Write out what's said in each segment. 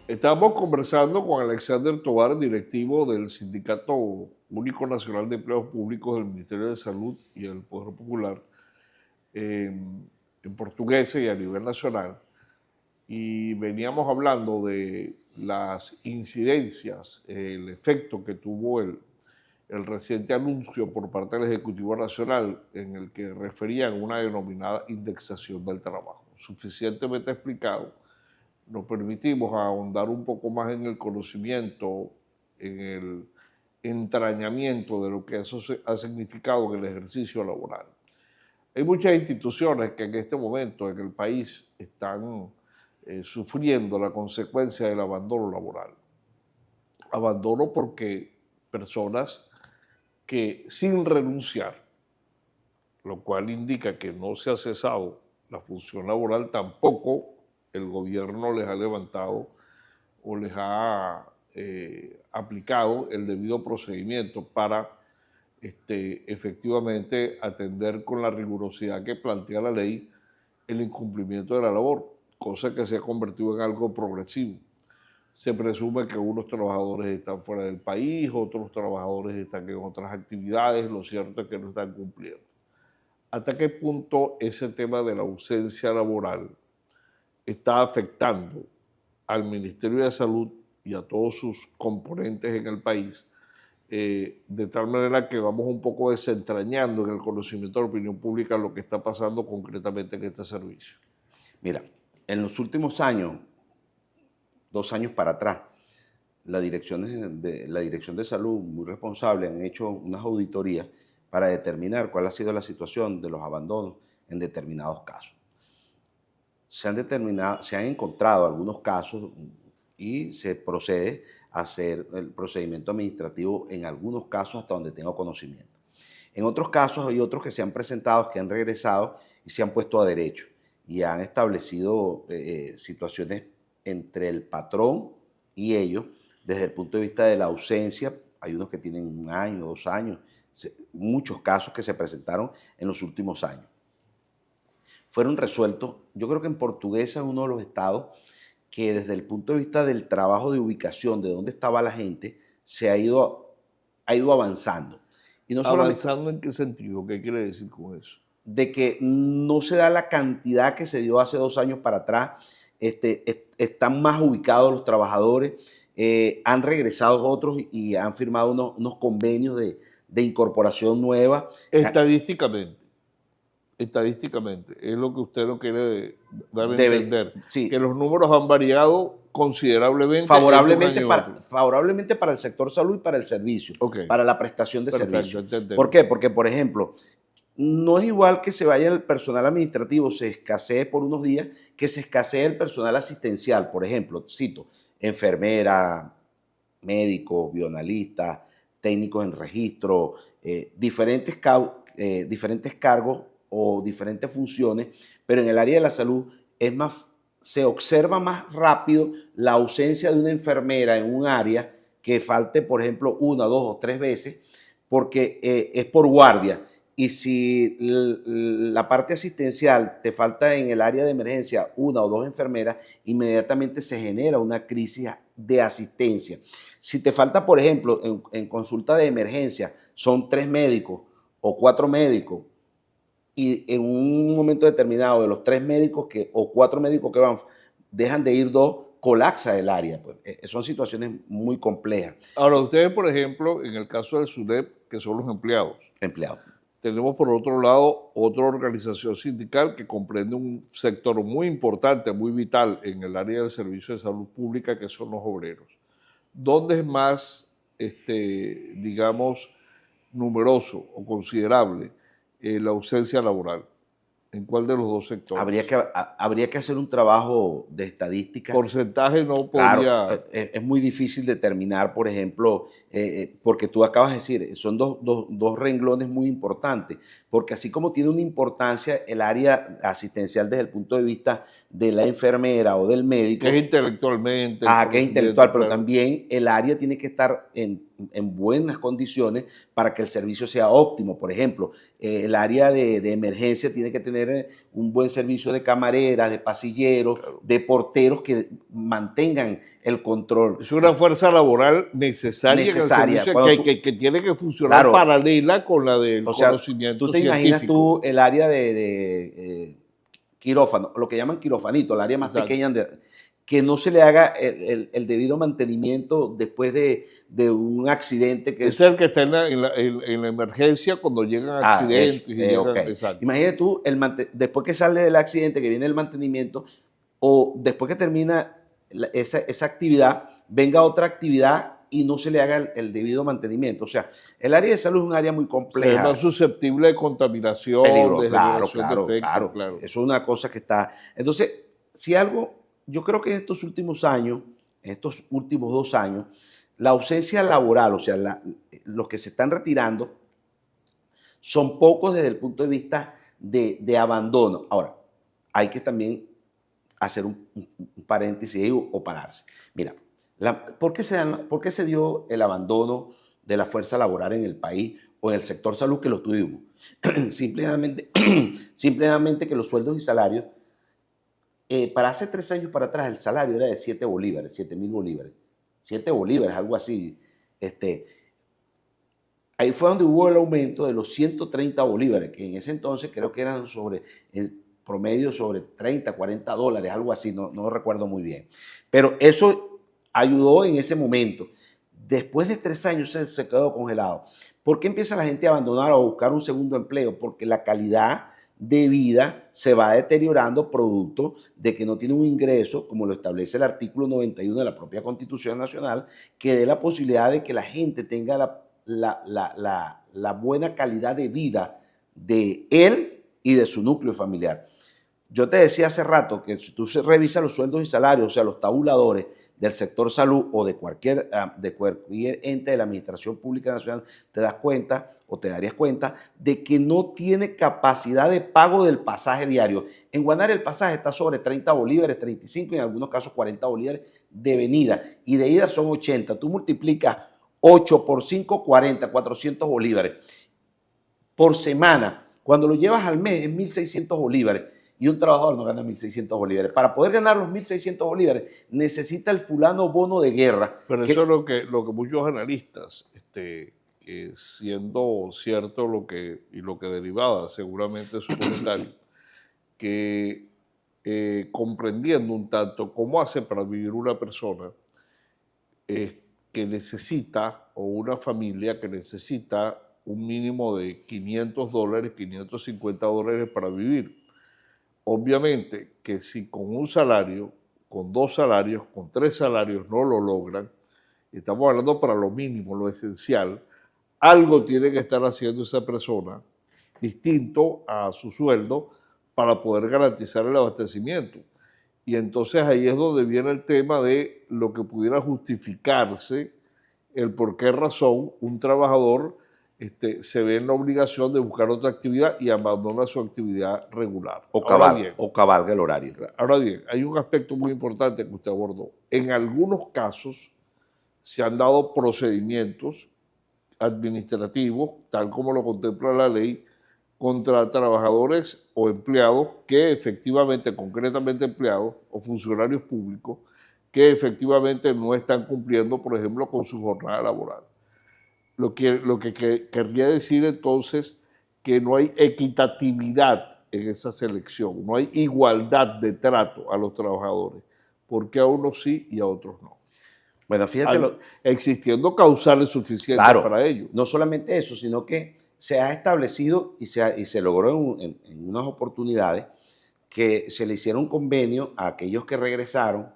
Estamos conversando con Alexander Tovar, directivo del Sindicato Único Nacional de Empleados Públicos del Ministerio de Salud y del Poder Popular en portugués y a nivel nacional. Y veníamos hablando de las incidencias, el efecto que tuvo el reciente anuncio por parte del Ejecutivo Nacional en el que referían una denominada indexación del trabajo. Suficientemente explicado, nos permitimos ahondar un poco más en el conocimiento, en el entrañamiento de lo que eso ha significado en el ejercicio laboral. Hay muchas instituciones que en este momento en el país están sufriendo la consecuencia del abandono laboral. Abandono porque personas que sin renunciar, lo cual indica que no se ha cesado la función laboral, tampoco el gobierno les ha levantado o les ha aplicado el debido procedimiento para efectivamente atender con la rigurosidad que plantea la ley el incumplimiento de la labor, cosa que se ha convertido en algo progresivo. Se presume que unos trabajadores están fuera del país, otros trabajadores están en otras actividades, lo cierto es que no están cumpliendo. ¿Hasta qué punto ese tema de la ausencia laboral está afectando al Ministerio de Salud y a todos sus componentes en el país, de tal manera que vamos un poco desentrañando en el conocimiento de la opinión pública lo que está pasando concretamente en este servicio? Mira, en los últimos años, 2 años para atrás, la Dirección de Salud, muy responsable, han hecho unas auditorías para determinar cuál ha sido la situación de los abandonos en determinados casos. Se han encontrado algunos casos y se procede a hacer el procedimiento administrativo en algunos casos hasta donde tengo conocimiento. En otros casos hay otros que se han presentado, que han regresado y se han puesto a derecho y han establecido situaciones entre el patrón y ellos desde el punto de vista de la ausencia. Hay unos que tienen 1 año, 2 años, muchos casos que se presentaron en los últimos años. Fueron resueltos. Yo creo que en Portuguesa es uno de los estados que desde el punto de vista del trabajo de ubicación, de dónde estaba la gente, se ha ido avanzando. Y no ¿Avanzando en qué sentido? ¿Qué quiere decir con eso? De que no se da la cantidad que se dio hace 2 años para atrás. Están más ubicados los trabajadores, han regresado otros y han firmado unos convenios de incorporación nueva. Estadísticamente, es lo que usted no quiere dar a entender, sí, que los números han variado considerablemente favorablemente para el sector salud y para el servicio, para la prestación de servicios. ¿Por qué? Porque, por ejemplo, no es igual que se vaya el personal administrativo, se escasee por unos días, que se escasee el personal asistencial. Por ejemplo, cito, enfermera, médicos, bioanalistas, técnicos en registro, diferentes cargos o diferentes funciones, pero en el área de la salud se observa más rápido la ausencia de una enfermera en un área que falte, por ejemplo, 1, 2 o 3 veces, porque es por guardia. Y si la parte asistencial te falta en el área de emergencia 1 o 2 enfermeras, inmediatamente se genera una crisis de asistencia. Si te falta, por ejemplo, en consulta de emergencia, son 3 médicos o 4 médicos, y en un momento determinado de los 3 médicos o 4 médicos que van, dejan de ir 2, colapsa el área. Pues. Son situaciones muy complejas. Ahora, ustedes, por ejemplo, en el caso del SUNEP, que son los empleados. Tenemos por otro lado otra organización sindical que comprende un sector muy importante, muy vital en el área del servicio de salud pública, que son los obreros. ¿Dónde es más, digamos, numeroso o considerable la ausencia laboral? ¿En cuál de los dos sectores? Habría que hacer un trabajo de estadística. Porcentaje no podría... Claro, es muy difícil determinar, por ejemplo, porque tú acabas de decir, son dos renglones muy importantes, porque así como tiene una importancia el área asistencial desde el punto de vista de la enfermera o del médico. Que es intelectualmente. Que es intelectual, pero también el área tiene que estar en buenas condiciones para que el servicio sea óptimo. Por ejemplo, el área de emergencia tiene que tener un buen servicio de camareras, de pasilleros, claro, de porteros que mantengan el control. Es una fuerza laboral necesaria en el servicio que tiene que funcionar, claro, paralela con la del conocimiento científico. Tú te imaginas el área de quirófano, lo que llaman quirofanito, el área más pequeña que no se le haga el debido mantenimiento después de un accidente. Es el que está en la emergencia cuando llegan accidentes. Okay. Imagínate tú, después que sale del accidente, que viene el mantenimiento, o después que termina esa actividad, venga otra actividad y no se le haga el debido mantenimiento. O sea, el área de salud es un área muy compleja. Es más susceptible de contaminación, peligro, de claro. Claro. Eso es una cosa que está... Entonces, si algo... Yo creo que en estos últimos años, en estos últimos 2 años, la ausencia laboral, o sea, los que se están retirando, son pocos desde el punto de vista de abandono. Ahora, hay que también hacer un paréntesis o pararse. Mira, ¿por qué se dio el abandono de la fuerza laboral en el país o en el sector salud que lo tuvimos? Simplemente que los sueldos y salarios, para hace 3 años para atrás, el salario era de 7 bolívares, 7.000 bolívares. 7 bolívares, algo así. Ahí fue donde hubo el aumento de los 130 bolívares, que en ese entonces creo que eran en promedio sobre 30, 40 dólares, algo así, no recuerdo muy bien. Pero eso ayudó en ese momento. Después de 3 años se quedó congelado. ¿Por qué empieza la gente a abandonar o a buscar un segundo empleo? Porque la calidad de vida se va deteriorando producto de que no tiene un ingreso, como lo establece el artículo 91 de la propia Constitución Nacional, que dé la posibilidad de que la gente tenga la buena calidad de vida de él y de su núcleo familiar. Yo te decía hace rato que si tú revisas los sueldos y salarios, o sea, los tabuladores del sector salud o de cualquier ente de la Administración Pública Nacional, te das cuenta o te darías cuenta de que no tiene capacidad de pago del pasaje diario. En Guanare el pasaje está sobre 30 bolívares, 35 y en algunos casos 40 bolívares de venida y de ida son 80. Tú multiplicas 8 por 5, 40, 400 bolívares por semana. Cuando lo llevas al mes es 1.600 bolívares. Y un trabajador no gana 1.600 bolívares. Para poder ganar los 1.600 bolívares necesita el fulano bono de guerra. Pero eso es lo que muchos analistas, que siendo cierto lo que derivaba seguramente de su comentario, que comprendiendo un tanto cómo hace para vivir una persona que necesita, o una familia que necesita un mínimo de 500 dólares, 550 dólares para vivir. Obviamente que si con un salario, con 2 salarios, con 3 salarios no lo logran, estamos hablando para lo mínimo, lo esencial, algo tiene que estar haciendo esa persona distinto a su sueldo para poder garantizar el abastecimiento. Y entonces ahí es donde viene el tema de lo que pudiera justificarse, el por qué razón un trabajador se ve en la obligación de buscar otra actividad y abandona su actividad regular. O cabalga el horario. Ahora bien, hay un aspecto muy importante que usted abordó. En algunos casos se han dado procedimientos administrativos, tal como lo contempla la ley, contra trabajadores o empleados que efectivamente, concretamente empleados o funcionarios públicos, que efectivamente no están cumpliendo, por ejemplo, con su jornada laboral. Lo que querría decir entonces que no hay equitatividad en esa selección, no hay igualdad de trato a los trabajadores, porque a unos sí y a otros no. Bueno, fíjate. Existiendo causales suficientes para ello. No solamente eso, sino que se ha establecido y se logró en unas oportunidades que se le hicieron convenio a aquellos que regresaron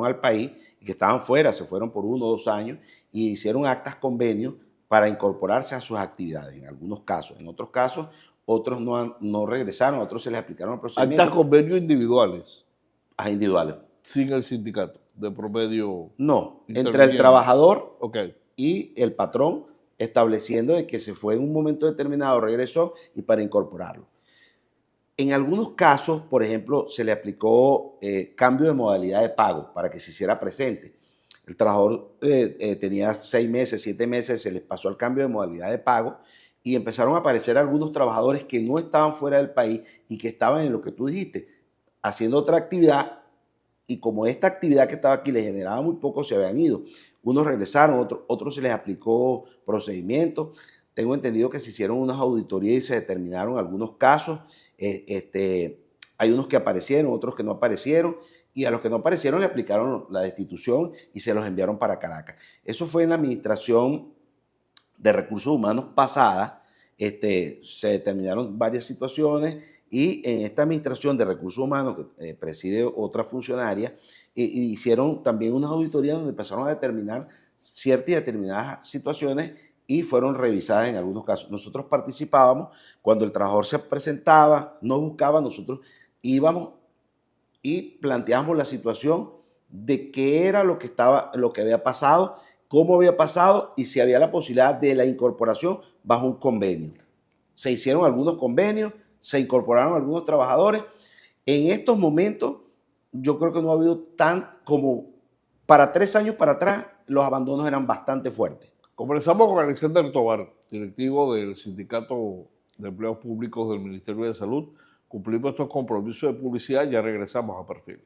al país y que estaban fuera, se fueron por 1 o 2 años y hicieron actas convenios para incorporarse a sus actividades, en algunos casos. En otros casos, otros no regresaron, a otros se les aplicaron el procedimiento. ¿Actas convenios individuales? Individuales. Sin el sindicato, de promedio. No, entre el trabajador y el patrón, estableciendo de que se fue en un momento determinado, regresó y para incorporarlo. En algunos casos, por ejemplo, se le aplicó cambio de modalidad de pago para que se hiciera presente. El trabajador tenía 6 meses, 7 meses, se les pasó el cambio de modalidad de pago y empezaron a aparecer algunos trabajadores que no estaban fuera del país y que estaban en lo que tú dijiste, haciendo otra actividad, y como esta actividad que estaba aquí les generaba muy poco, se habían ido. Unos regresaron, otros se les aplicó procedimientos. Tengo entendido que se hicieron unas auditorías y se determinaron algunos casos. Hay unos que aparecieron, otros que no aparecieron, y a los que no aparecieron le aplicaron la destitución y se los enviaron para Caracas. Eso fue en la administración de recursos humanos pasada. Se determinaron varias situaciones y en esta administración de recursos humanos que preside otra funcionaria, hicieron también unas auditorías donde empezaron a determinar ciertas y determinadas situaciones y fueron revisadas en algunos casos. Nosotros participábamos cuando el trabajador se presentaba, nos buscaba, nosotros íbamos y planteábamos la situación de qué era lo que había pasado, cómo había pasado y si había la posibilidad de la incorporación bajo un convenio. Se hicieron algunos convenios, se incorporaron algunos trabajadores. En estos momentos, yo creo que no ha habido tan como para 3 años para atrás, los abandonos eran bastante fuertes. Conversamos con Alexander Tovar, directivo del Sindicato de Empleados Públicos del Ministerio de Salud. Cumplimos estos compromisos de publicidad y ya regresamos a Perfil.